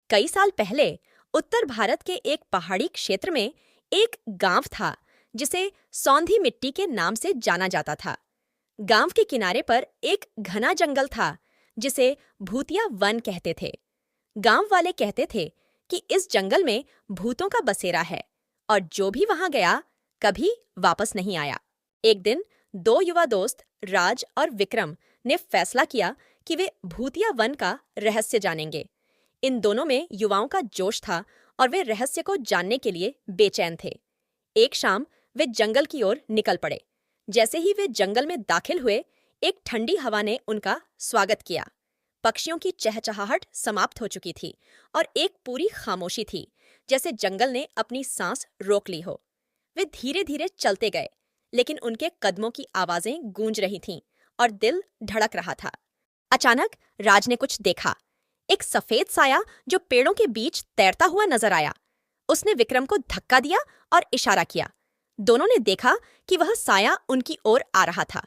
कई साल पहले उत्तर भारत के एक पहाड़ी क्षेत्र में एक गांव था जिसे सौंधी मिट्टी के नाम से जाना जाता था। गांव के किनारे पर एक घना जंगल था जिसे भूतिया वन कहते थे। गांव वाले कहते थे कि इस जंगल में भूतों का बसेरा है और जो भी वहां गया कभी वापस नहीं आया। एक दिन दो युवा दोस्त राज और विक्रम ने फैसला किया कि वे भूतिया वन का रहस्य जानेंगे। इन दोनों में युवाओं का जोश था और वे रहस्य को जानने के लिए बेचैन थे। एक शाम वे जंगल की ओर निकल पड़े। जैसे ही वे जंगल में दाखिल हुए, एक ठंडी हवा ने उनका स्वागत किया। पक्षियों की चहचहाहट समाप्त हो चुकी थी और एक पूरी खामोशी थी, जैसे जंगल ने अपनी सांस रोक ली हो। वे धीरे धीरे चलते गए, लेकिन उनके कदमों की आवाजें गूंज रही थीं और दिल धड़क रहा था। अचानक राज ने कुछ देखा। एक सफेद साया जो पेड़ों के बीच तैरता हुआ नजर आया। उसने विक्रम को धक्का दिया और इशारा किया। दोनों ने देखा कि वह साया उनकी ओर आ रहा था।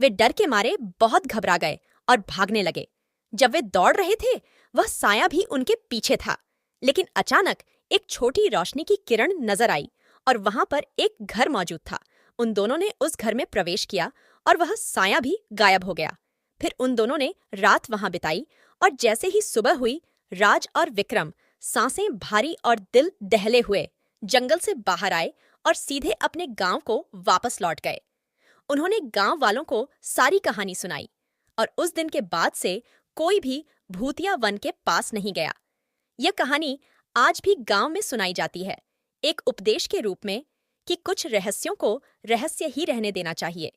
वे डर के मारे बहुत घबरा गए और भागने लगे। जब वे दौड़ रहे थे, वह साया भी उनके पीछे था। लेकिन अचानक एक छोटी रोशनी की किरण नजर आई और वहां पर एक घर मौजूद था। उन दोनों ने उस घर में प्रवेश किया और वह साया भी गायब हो गया। फिर उन दोनों ने रात वहां बिताई और जैसे ही सुबह हुई, राज और विक्रम सांसें भारी और दिल दहले हुए जंगल से बाहर आए और सीधे अपने गांव को वापस लौट गए। उन्होंने गांव वालों को सारी कहानी सुनाई और उस दिन के बाद से कोई भी भूतिया वन के पास नहीं गया। यह कहानी आज भी गांव में सुनाई जाती है, एक उपदेश के रूप में कि कुछ रहस्यों को रहस्य ही रहने देना चाहिए।